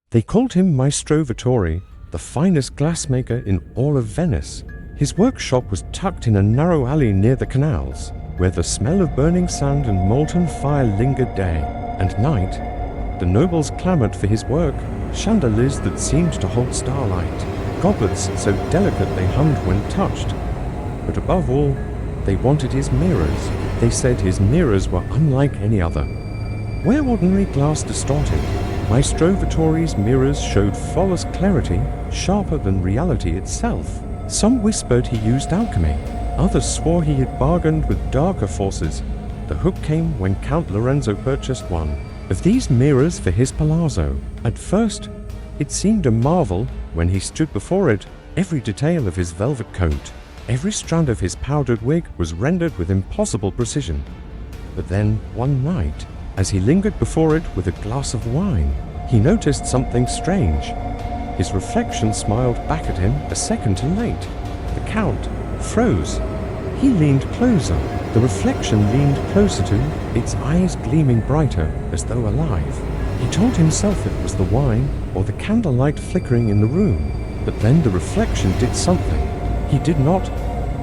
They called him Maestro Vittore, the finest glassmaker in all of Venice. His workshop was tucked in a narrow alley near the canals, where the smell of burning sand and molten fire lingered day and night. The nobles clamored for his work, chandeliers that seemed to hold starlight, goblets so delicate they hummed when touched. But above all, they wanted his mirrors. They said his mirrors were unlike any other. Where ordinary glass distorted, Maestro Vittore's mirrors showed flawless clarity, sharper than reality itself. Some whispered he used alchemy. Others swore he had bargained with darker forces. The hook came when Count Lorenzo purchased one of these mirrors for his palazzo. At first, it seemed a marvel when he stood before it. Every detail of his velvet coat, every strand of his powdered wig was rendered with impossible precision. But then, one night, as he lingered before it with a glass of wine, he noticed something strange. His reflection smiled back at him a second too late. The Count froze. He leaned closer. The reflection leaned closer too, its eyes gleaming brighter, as though alive. He told himself it was the wine or the candlelight flickering in the room. But then the reflection did something. He did not.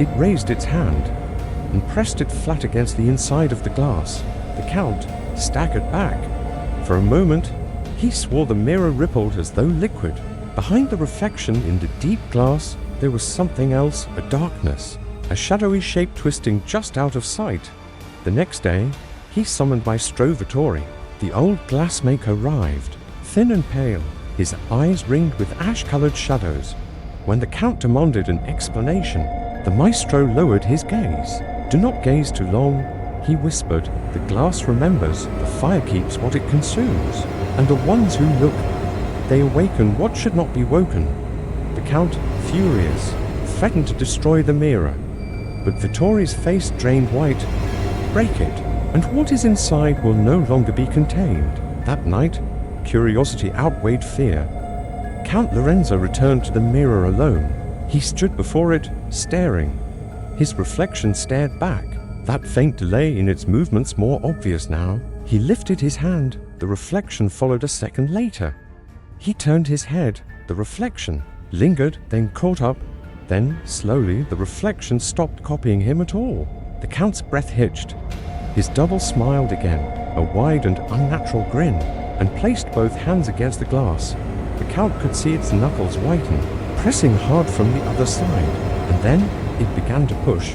It raised its hand and pressed it flat against the inside of the glass. The Count staggered back. For a moment, he swore the mirror rippled as though liquid. Behind the reflection in the deep glass, there was something else, a darkness, a shadowy shape twisting just out of sight. The next day, he summoned Maestro Vittore. The old glassmaker arrived, thin and pale, his eyes ringed with ash-colored shadows. When the Count demanded an explanation, the Maestro lowered his gaze. "Do not gaze too long," he whispered. "The glass remembers, the fire keeps what it consumes, and the ones who look, they awaken what should not be woken." The Count, furious, threatened to destroy the mirror, but Vittore's face drained white. "Break it, and what is inside will no longer be contained." That night, curiosity outweighed fear. Count Lorenzo returned to the mirror alone. He stood before it, staring. His reflection stared back, that faint delay in its movements more obvious now. He lifted his hand. The reflection followed a second later. He turned his head. The reflection lingered, then caught up. Then, slowly, the reflection stopped copying him at all. The Count's breath hitched. His double smiled again, a wide and unnatural grin, and placed both hands against the glass. The Count could see its knuckles whiten, pressing hard from the other side, and then it began to push.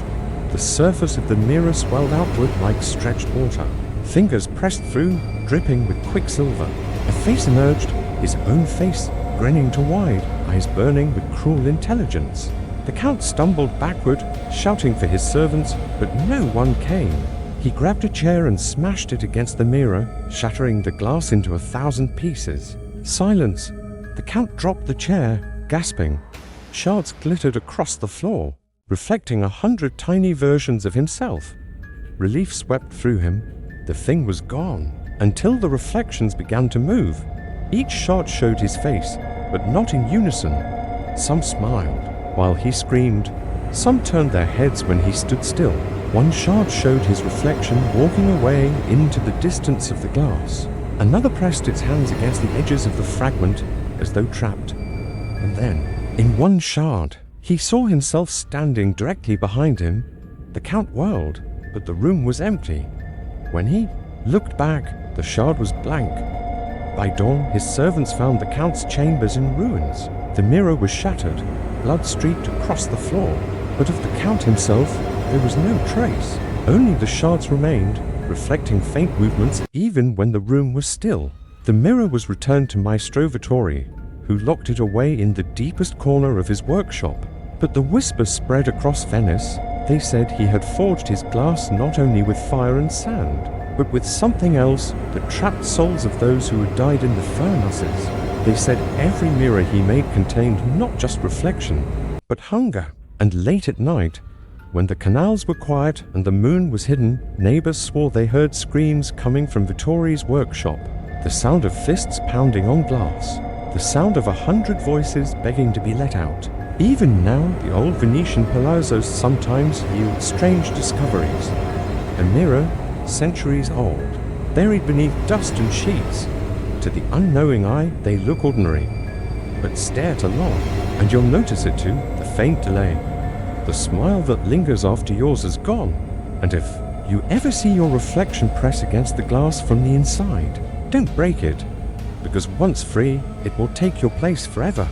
The surface of the mirror swelled outward like stretched water. Fingers pressed through, dripping with quicksilver. A face emerged, his own face, grinning to wide, eyes burning with cruel intelligence. The Count stumbled backward, shouting for his servants, but no one came. He grabbed a chair and smashed it against the mirror, shattering the glass into 1,000 pieces. Silence. The Count dropped the chair, gasping. Shards glittered across the floor, reflecting 100 tiny versions of himself. Relief swept through him. The thing was gone, until the reflections began to move. Each shard showed his face, but not in unison. Some smiled, while he screamed. Some turned their heads when he stood still. One shard showed his reflection walking away into the distance of the glass. Another pressed its hands against the edges of the fragment, as though trapped. And then, in one shard, he saw himself standing directly behind him. The Count whirled, but the room was empty. When he looked back, the shard was blank. By dawn, his servants found the Count's chambers in ruins. The mirror was shattered, blood streaked across the floor. But of the Count himself, there was no trace. Only the shards remained, reflecting faint movements even when the room was still. The mirror was returned to Maestro Vittore, who locked it away in the deepest corner of his workshop. But the whispers spread across Venice. They said he had forged his glass not only with fire and sand, but with something else that trapped souls of those who had died in the furnaces. They said every mirror he made contained not just reflection, but hunger. And late at night, when the canals were quiet and the moon was hidden, neighbors swore they heard screams coming from Vittore's workshop. The sound of fists pounding on glass. The sound of 100 voices begging to be let out. Even now, the old Venetian palazzos sometimes yield strange discoveries. A mirror, centuries old, buried beneath dust and sheets. To the unknowing eye, they look ordinary. But stare too long, and you'll notice it too, the faint delay. The smile that lingers after yours is gone. And if you ever see your reflection press against the glass from the inside, don't break it, because once free, it will take your place forever.